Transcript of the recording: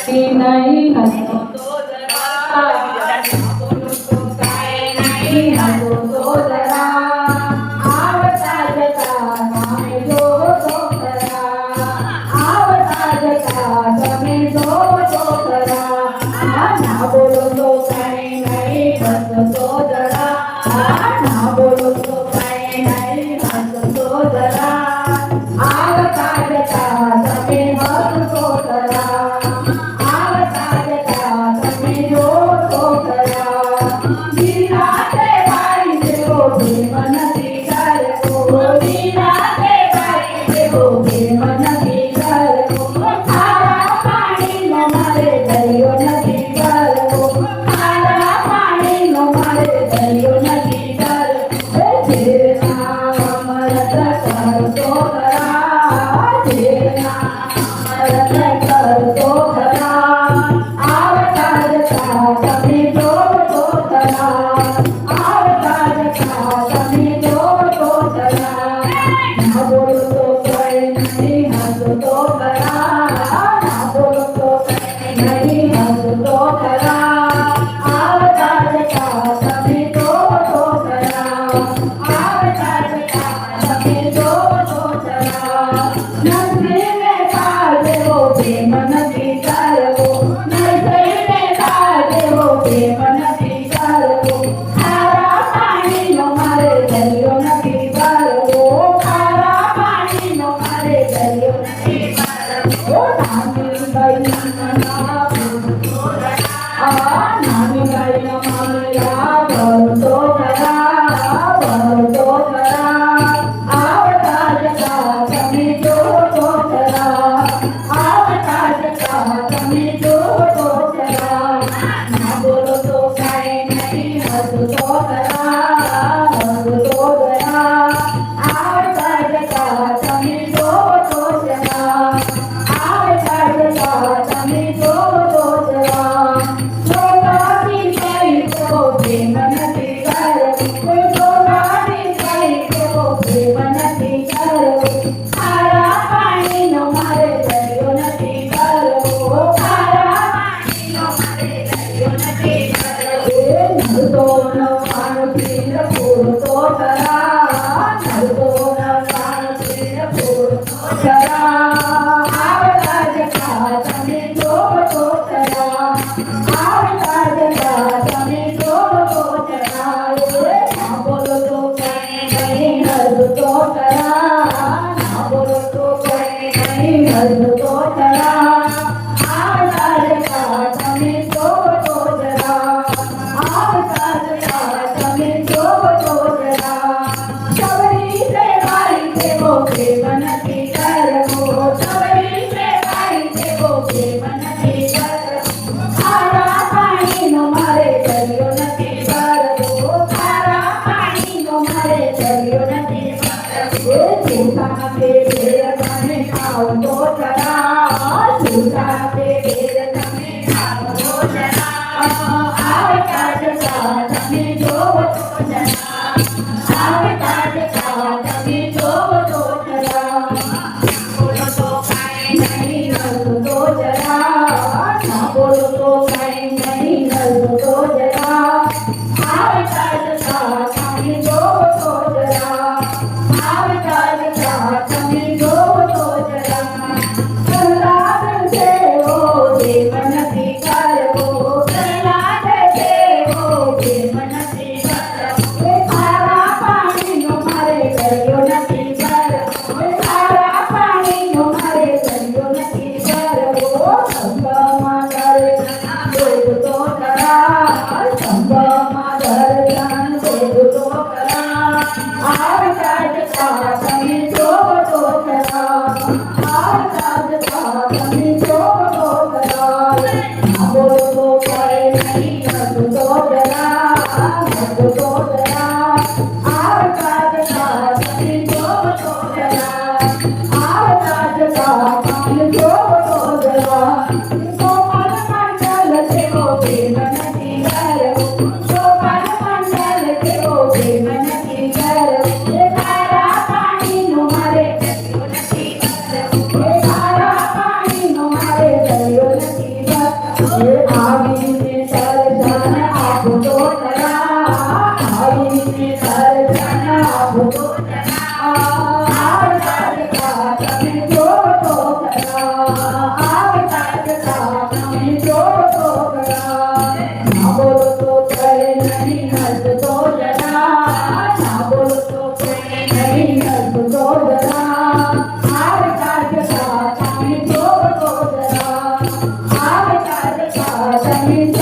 નહીં હસો તો જરા બોલો તો કાંઈ નહીં હસો તો જરા આવતા જતા તમે જોવો તો ખરા આવતા જતા તમે જોવો તો ખરા ના બોલો તો કાંઈ નહીં હસો તો જરા ના બોલો તો કાંઈ નહીં હસો તો જરા આવતા જતા તમે હસો ખરા આવતા જતા તમે જોવો તો ખરા નિરાતે ભાઈ દેવો પ્રેમ નથી કરવો નિરાતે ભાઈ દેવો પ્રેમ નથી કરવો ખારા પાણીનો મારે દરિયો નથી કરવો ખારા પાણીનો મારે દરિયો નથી કરવો જેના અમરત કરતો ખરા જેના અમરત કરતો ખરા આવતા જતા તમે જોવો તો ખરા આવતા જતા તમે જોવો તો ખરા ના બોલો તો કંઈ નહીં હસો તો ખરા ના બોલો તો કંઈ નહીં હસો તો ખરા આવતા જતા તમે જોવો તો ખરા આવતા જતા તમે જોવો તો ખરા નથી બેકાર દેવો પ્રેમ નથી કરવો નથી બેકાર દેવો પ્રેમ નથી કરવો ખારા પાણીનો મારે દરિયો નથી કરવો ખારા પાણીનો મારે દરિયો નથી કરવો નાની બહેનના નાની બહેન મામલા ભરતો ખરા ભરતો ખરા આવતા જતા તમે જોવો તો ખરા આવતા જતા તમે જોવો તો ખરા ના બોલો તો કાંઈ નહીં હસો તો ખરા હસો તો ખરા આવતા જતા તમે જોવો તો ખરા આવતા જતા તમે જોવો તો ખરા છોટાથી કઈ કેવો પ્રેમ નથી કરવો છોટાથી કઈ કેવો પ્રેમ નથી કરવો ખારા પાણીનો મારે દરિયો નથી કરવો ખારા પાણીનો મારે દરિયો નથી કરવો નડતો નવાણું પીર પૂરતો ખરા નડતો નવાણું પીર પૂરતો ખરા આવતા જતા તમે જોવો તો ખરા આવતા જતા તમે જોવો તો ખરા ના બોલો તો કંઈ નહીં હસો તો ખરા ના બોલો તો કંઈ નહીં હસો તો ખરા આવતા જતા તમે જોવો તો ખરા આવતા જતા તમે જોવો તો ખરા સવરી રે ભાઈ દેવો પ્રેમ નથી કરવો સવરી રે ભાઈ દેવો પ્રેમ નથી કરવો ખારા પાણીનો મારે દરિયો નથી કરવો ખારા પાણીનો મારે દરિયો નથી કરવો જૂઠા પે ભેર તમે ખાઓ તો ખરા જૂઠા પે ભેર તમે ખાઓ તો ખરા આવતા જતા તમે જોવો તો ખરા આવતા જતા તમે જોવો તો ખરા બોલો તો કાંઈ નહીં હસો તો જરા ના બોલો તો કાંઈ નહીં હસો તો જરા આવતા જતા તમે જોવો તો જરા આવતા જતા તમે જોવો તો જરા પ્રહલાદ જેવો પ્રેમ નથી કરવો પ્રહલાદ જેવો પ્રેમ નથી કરવો ખારા પાણીનો મારે દરિયો નથી કરવો ખારા પાણીનો મારે દરિયો નથી કરવો સંગમાં કરે એ આવીને દર્શન આપજો ખરા આવીને દર્શન આપજો ખરા આવતા જતા તમે જોતો ખરા આવતા જતા તમે જોતો ખરા ના બોલો તો કઈ નહીં હસતો જરા ના બોલો તો કઈ નહીં હસતો જરા આવતા જતા તમે જોતો જરા આવતા જતા તમે